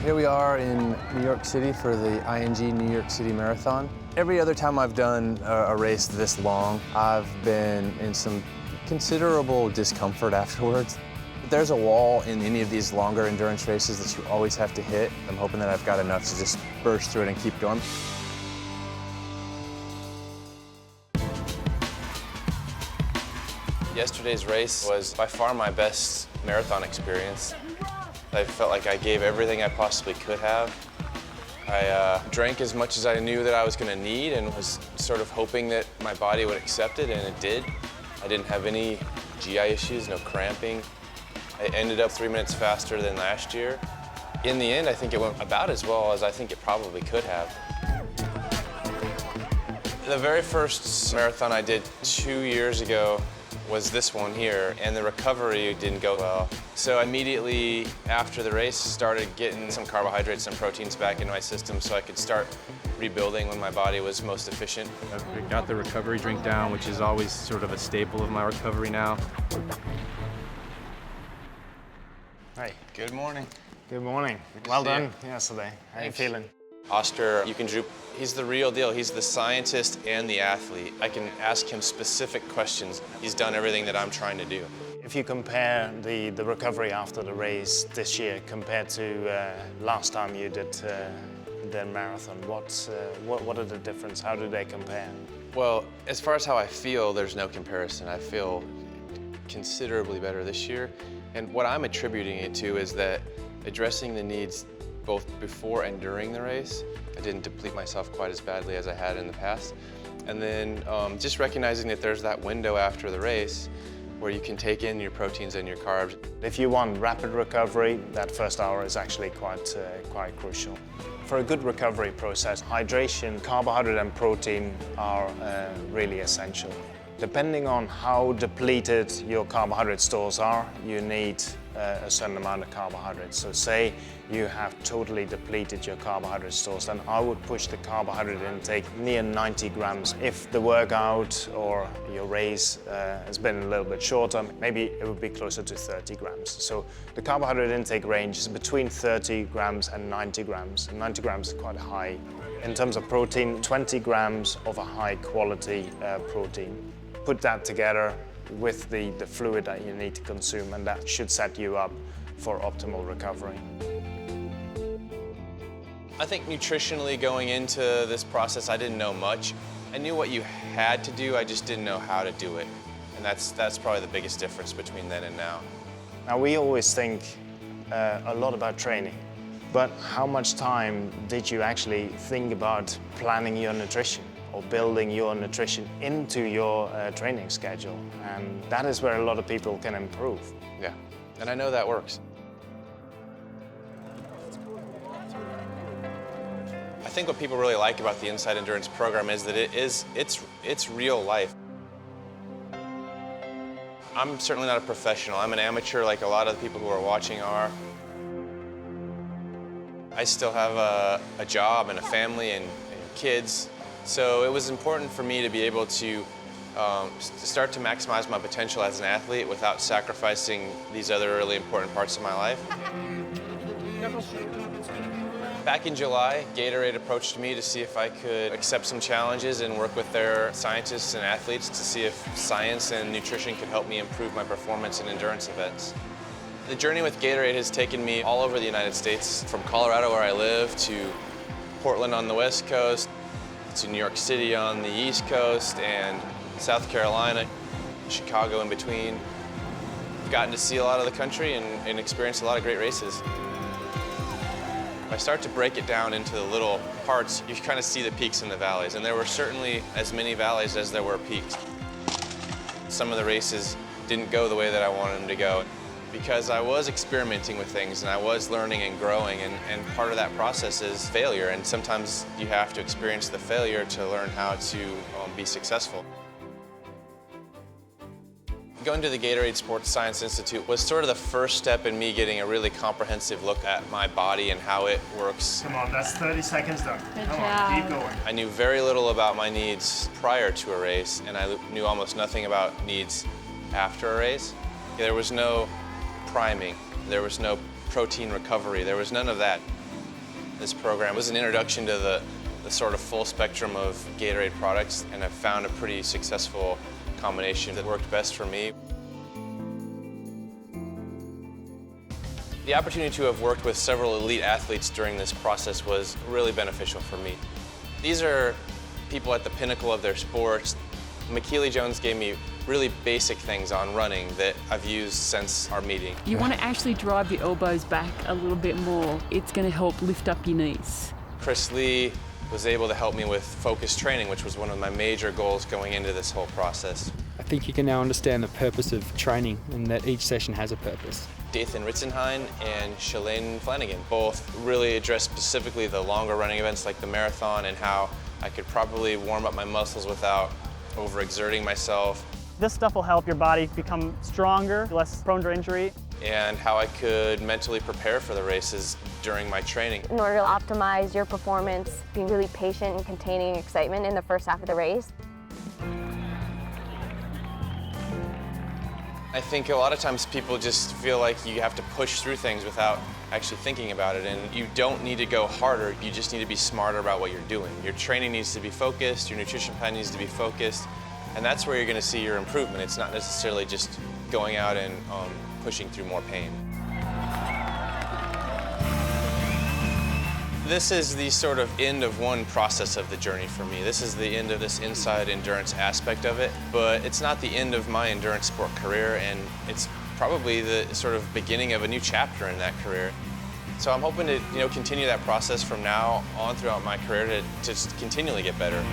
Here we are in New York City for the ING New York City Marathon. Every other time I've done a race this long, I've been in some considerable discomfort afterwards. There's a wall in any of these longer endurance races that you always have to hit. I'm hoping that I've got enough to just burst through it and keep going. Yesterday's race was by far my best marathon experience. I felt like I gave everything I possibly could have. I drank as much as I knew that I was going to need and was sort of hoping that my body would accept it, and it did. I didn't have any GI issues, no cramping. I ended up 3 minutes faster than last year. In the end, I think it went about as well as I think it probably could have. The very first marathon I did 2 years ago was this one here, and the recovery didn't go well. So immediately after the race, started getting some carbohydrates and proteins back into my system so I could start rebuilding when my body was most efficient. I've got the recovery drink down, which is always sort of a staple of my recovery now. Hi. Good morning. Good morning. Well done yesterday. How are you feeling? Oscar Eucondrup, he's the real deal. He's the scientist and the athlete. I can ask him specific questions. He's done everything that I'm trying to do. If you compare the recovery after the race this year compared to last time you did the marathon, what are the differences? How do they compare? Well, as far as how I feel, there's no comparison. I feel considerably better this year. And what I'm attributing it to is that addressing the needs both before and during the race, I didn't deplete myself quite as badly as I had in the past. And then just recognizing that there's that window after the race where you can take in your proteins and your carbs. If you want rapid recovery, that first hour is actually quite crucial. For a good recovery process, hydration, carbohydrate and protein are really essential. Depending on how depleted your carbohydrate stores are, you need a certain amount of carbohydrates. So say you have totally depleted your carbohydrate stores, then I would push the carbohydrate intake near 90 grams. If the workout or your race has been a little bit shorter, maybe it would be closer to 30 grams. So the carbohydrate intake range is between 30 grams and 90 grams. And 90 grams is quite high. In terms of protein, 20 grams of a high quality protein. Put that together with the fluid that you need to consume, and that should set you up for optimal recovery. I think nutritionally going into this process, I didn't know much. I knew what you had to do, I just didn't know how to do it. And that's probably the biggest difference between then and now. Now, we always think a lot about training, but how much time did you actually think about planning your nutrition or building your nutrition into your training schedule? And that is where a lot of people can improve. Yeah, and I know that works. I think what people really like about the Inside Endurance program is that it's real life. I'm certainly not a professional. I'm an amateur like a lot of the people who are watching are. I still have a job and a family and kids. So it was important for me to be able to start to maximize my potential as an athlete without sacrificing these other really important parts of my life. Back in July, Gatorade approached me to see if I could accept some challenges and work with their scientists and athletes to see if science and nutrition could help me improve my performance in endurance events. The journey with Gatorade has taken me all over the United States, from Colorado where I live to Portland on the West Coast, to New York City on the East Coast, and South Carolina, Chicago in between. I've gotten to see a lot of the country and experience a lot of great races. If I start to break it down into the little parts, you kind of see the peaks and the valleys, and there were certainly as many valleys as there were peaks. Some of the races didn't go the way that I wanted them to go because I was experimenting with things and I was learning and growing, and part of that process is failure, and sometimes you have to experience the failure to learn how to be successful. Going to the Gatorade Sports Science Institute was sort of the first step in me getting a really comprehensive look at my body and how it works. Come on, that's 30 seconds done. Good Come job. on, keep going. I knew very little about my needs prior to a race, and I knew almost nothing about needs after a race. There was no priming, there was no protein recovery, there was none of that. This program was an introduction to the sort of full spectrum of Gatorade products, and I've found a pretty successful combination that worked best for me. The opportunity to have worked with several elite athletes during this process was really beneficial for me. These are people at the pinnacle of their sports. McKeely Jones gave me really basic things on running that I've used since our meeting. You want to actually drive your elbows back a little bit more. It's going to help lift up your knees. Chris Lee was able to help me with focused training, which was one of my major goals going into this whole process. I think you can now understand the purpose of training and that each session has a purpose. Dathan Ritzenhein and Shalane Flanagan both really addressed specifically the longer running events like the marathon and how I could probably warm up my muscles without overexerting myself. This stuff will help your body become stronger, less prone to injury. And how I could mentally prepare for the races during my training. In order to optimize your performance, being really patient and containing excitement in the first half of the race. I think a lot of times people just feel like you have to push through things without actually thinking about it, and you don't need to go harder, you just need to be smarter about what you're doing. Your training needs to be focused, your nutrition plan needs to be focused, and that's where you're going to see your improvement. It's not necessarily just going out and pushing through more pain. This is the sort of end of one process of the journey for me. This is the end of this inside endurance aspect of it, but it's not the end of my endurance sport career, and it's probably the sort of beginning of a new chapter in that career. So I'm hoping to continue that process from now on throughout my career to just continually get better.